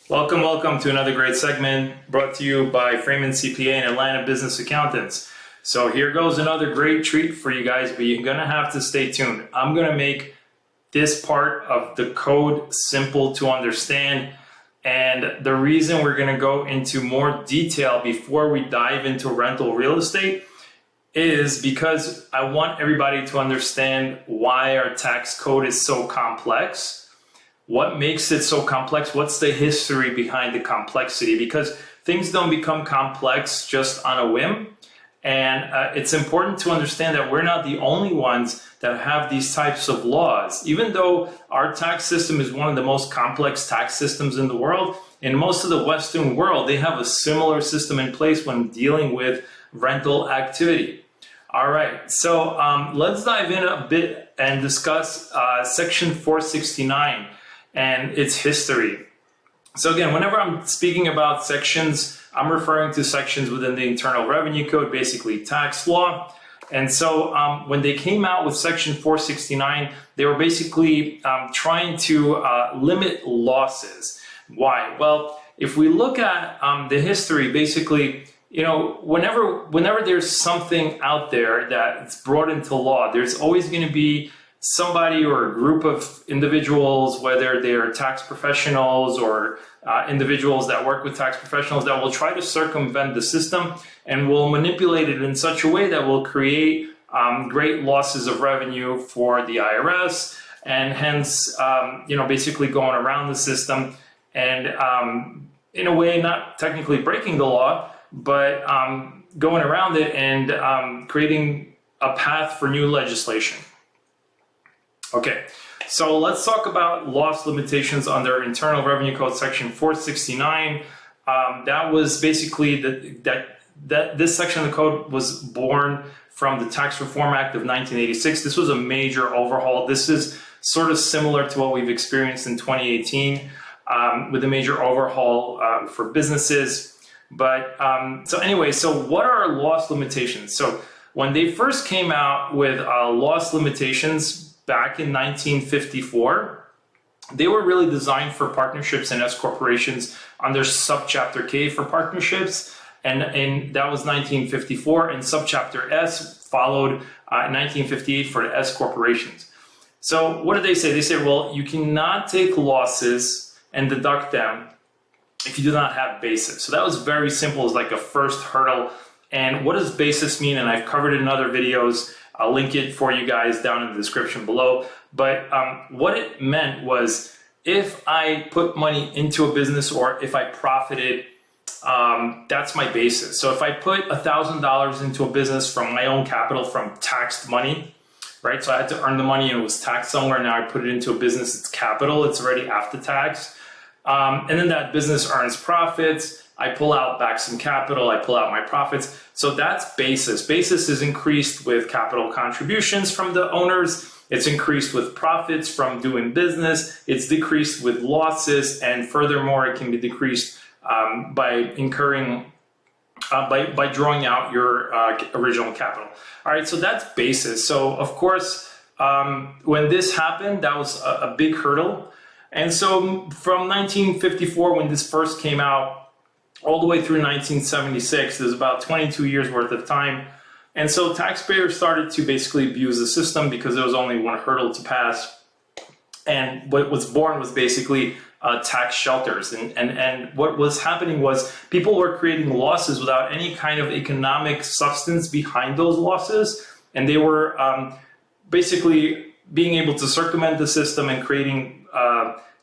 Welcome to another great segment brought to you by Freeman CPA and Atlanta Business Accountants. So here goes another great treat for you guys, but you're gonna have to stay tuned. I'm gonna make this part of the code simple to understand. And the reason we're gonna go into more detail before we dive into rental real estate is because I want everybody to understand why our tax code is so complex. What makes it so complex? What's the history behind the complexity? Because things don't become complex just on a whim. And it's important to understand that we're not the only ones that have these types of laws. Even though our tax system is one of the most complex tax systems in the world, in most of the Western world, they have a similar system in place when dealing with rental activity. All right, so let's dive in a bit and discuss Section 469 and its history. So again, whenever I'm speaking about sections, I'm referring to sections within the Internal Revenue Code, basically tax law. And so when they came out with Section 469, they were basically trying to limit losses. Why? Well, if we look at the history, basically, you know, whenever there's something out there that's brought into law, there's always going to be somebody or a group of individuals, whether they're tax professionals or individuals that work with tax professionals, that will try to circumvent the system and will manipulate it in such a way that will create great losses of revenue for the IRS, and hence, basically going around the system and in a way not technically breaking the law, but going around it and creating a path for new legislation. Okay, so let's talk about loss limitations under Internal Revenue Code Section 469. That was basically this section of the code was born from the Tax Reform Act of 1986. This was a major overhaul. This is sort of similar to what we've experienced in 2018 with a major overhaul for businesses. But so what are loss limitations? So when they first came out with loss limitations, back in 1954, they were really designed for partnerships and S corporations under Subchapter K for partnerships, and that was 1954, and Subchapter S followed in 1958 for the S corporations. So what did they say? They said, well, you cannot take losses and deduct them if you do not have basis. So that was very simple, as like a first hurdle. And what does basis mean? And I've covered it in other videos. I'll link it for you guys down in the description below. But what it meant was, if I put money into a business or if I profited, that's my basis. So if I put $1,000 into a business from my own capital, from taxed money, right? So I had to earn the money and it was taxed somewhere. Now I put it into a business, it's capital, it's already after tax. And then that business earns profits. I pull out back some capital, I pull out my profits. So that's basis. Basis is increased with capital contributions from the owners. It's increased with profits from doing business. It's decreased with losses. And furthermore, it can be decreased by incurring, by drawing out your original capital. All right, so that's basis. So of course, when this happened, that was a big hurdle. And so from 1954, when this first came out, all the way through 1976, there's about 22 years worth of time. And so taxpayers started to basically abuse the system because there was only one hurdle to pass. And what was born was basically tax shelters. And what was happening was people were creating losses without any kind of economic substance behind those losses. And they were basically being able to circumvent the system and creating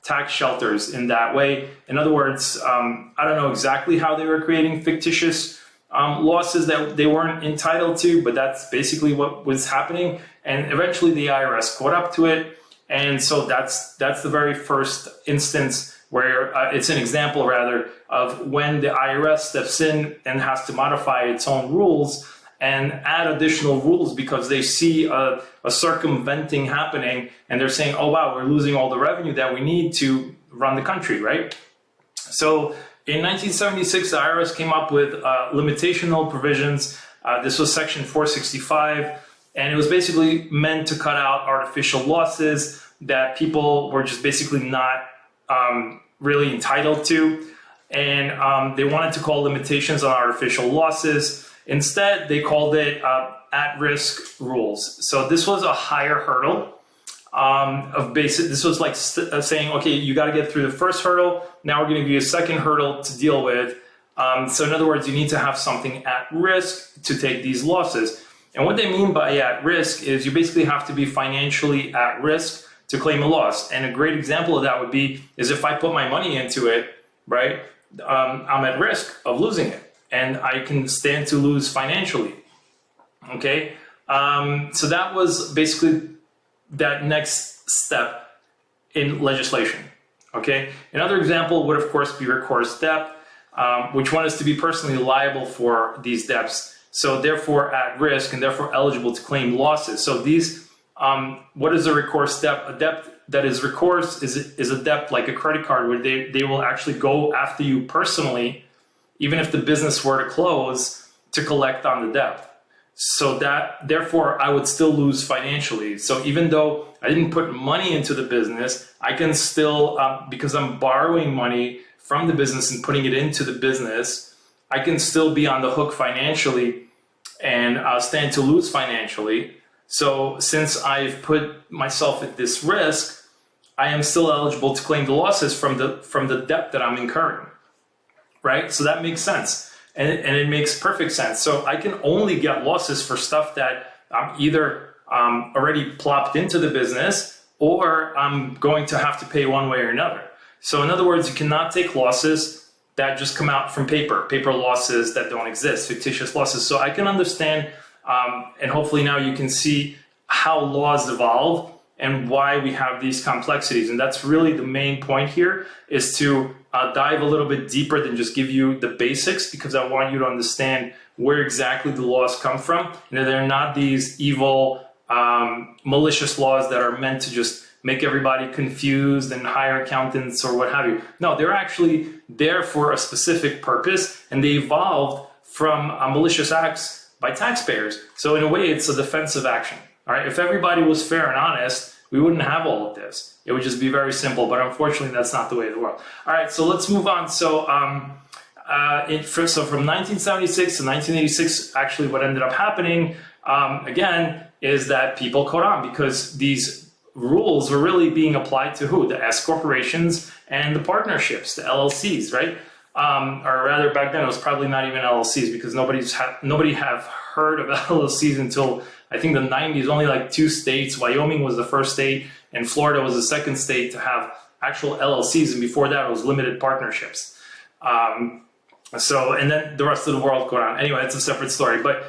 tax shelters in that way. In other words, I don't know exactly how they were creating fictitious losses that they weren't entitled to, but that's basically what was happening. And eventually the IRS caught up to it. And so that's the very first instance where it's an example rather of when the IRS steps in and has to modify its own rules and add additional rules because they see a circumventing happening and they're saying, oh, wow, we're losing all the revenue that we need to run the country, right? So in 1976, the IRS came up with limitational provisions. This was Section 465, and it was basically meant to cut out artificial losses that people were just basically not really entitled to. And they wanted to call limitations on artificial losses. Instead, they called it at-risk rules. So this was a higher hurdle of basic. This was like saying, okay, you got to get through the first hurdle. Now we're going to give you a second hurdle to deal with. So in other words, you need to have something at risk to take these losses. And what they mean by at risk is you basically have to be financially at risk to claim a loss. And a great example of that would be is if I put my money into it, right? I'm at risk of losing it, and I can stand to lose financially. Okay, so that was basically that next step in legislation. Okay, another example would of course be recourse debt, which one is to be personally liable for these debts, so therefore at risk and therefore eligible to claim losses. So these, what is a recourse debt? A debt that is recourse is a debt like a credit card where they will actually go after you personally, even if the business were to close, to collect on the debt. So that, therefore, I would still lose financially. So even though I didn't put money into the business, I can still, because I'm borrowing money from the business and putting it into the business, I can still be on the hook financially and stand to lose financially. So since I've put myself at this risk, I am still eligible to claim the losses from the debt that I'm incurring, right? So that makes sense, and it makes perfect sense. So I can only get losses for stuff that I'm either already plopped into the business or I'm going to have to pay one way or another. So in other words, you cannot take losses that just come out from paper losses that don't exist, fictitious losses. So I can understand, and hopefully now you can see how laws evolve and why we have these complexities. And that's really the main point here, is to dive a little bit deeper than just give you the basics, because I want you to understand where exactly the laws come from. And they're not these evil, malicious laws that are meant to just make everybody confused and hire accountants or what have you. No, they're actually there for a specific purpose, and they evolved from malicious acts by taxpayers. So in a way, it's a defensive action. All right, if everybody was fair and honest, we wouldn't have all of this. It would just be very simple, but unfortunately, that's not the way of the world. All right, so let's move on. So, so from 1976 to 1986, actually what ended up happening, again, is that people caught on because these rules were really being applied to who? The S corporations and the partnerships, the LLCs, right? Or rather, back then it was probably not even LLCs, because nobody have heard of LLCs until I think the 90s. Only like 2 states, Wyoming was the first state and Florida was the second state to have actual LLCs, and before that it was limited partnerships. And then the rest of the world caught on. Anyway, it's a separate story. But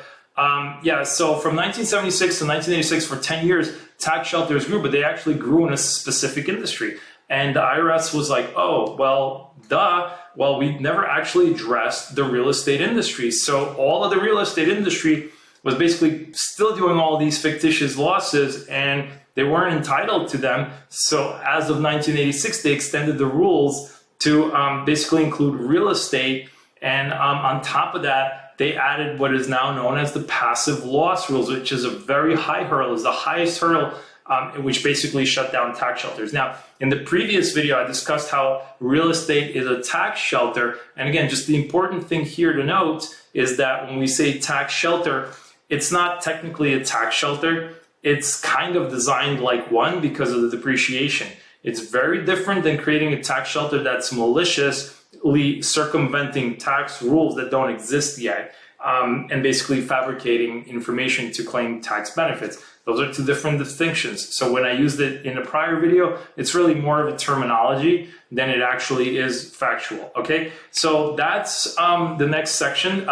yeah, so from 1976 to 1986, for 10 years, tax shelters grew, but they actually grew in a specific industry. And the IRS was like, oh, well, duh. Well, we never actually addressed the real estate industry. So all of the real estate industry was basically still doing all these fictitious losses, and they weren't entitled to them. So as of 1986, they extended the rules to basically include real estate. And on top of that, they added what is now known as the passive loss rules, which is a very high hurdle, is the highest hurdle, which basically shut down tax shelters. Now, in the previous video, I discussed how real estate is a tax shelter. And again, just the important thing here to note is that when we say tax shelter, it's not technically a tax shelter. It's kind of designed like one because of the depreciation. It's very different than creating a tax shelter that's maliciously circumventing tax rules that don't exist yet, and basically fabricating information to claim tax benefits. Those are 2 different distinctions. So when I used it in a prior video, it's really more of a terminology than it actually is factual, okay? So that's the next section.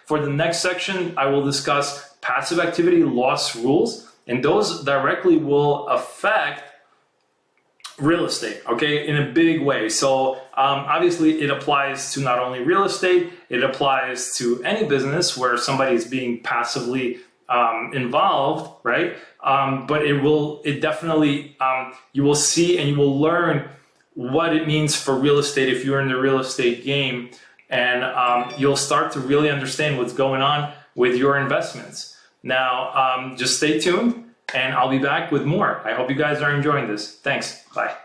For the next section, I will discuss passive activity loss rules, and those directly will affect real estate, okay, in a big way. So obviously it applies to not only real estate, it applies to any business where somebody is being passively involved, right? But it definitely, you will see and you will learn what it means for real estate if you're in the real estate game, and you'll start to really understand what's going on with your investments. Now, just stay tuned, and I'll be back with more. I hope you guys are enjoying this. Thanks. Bye.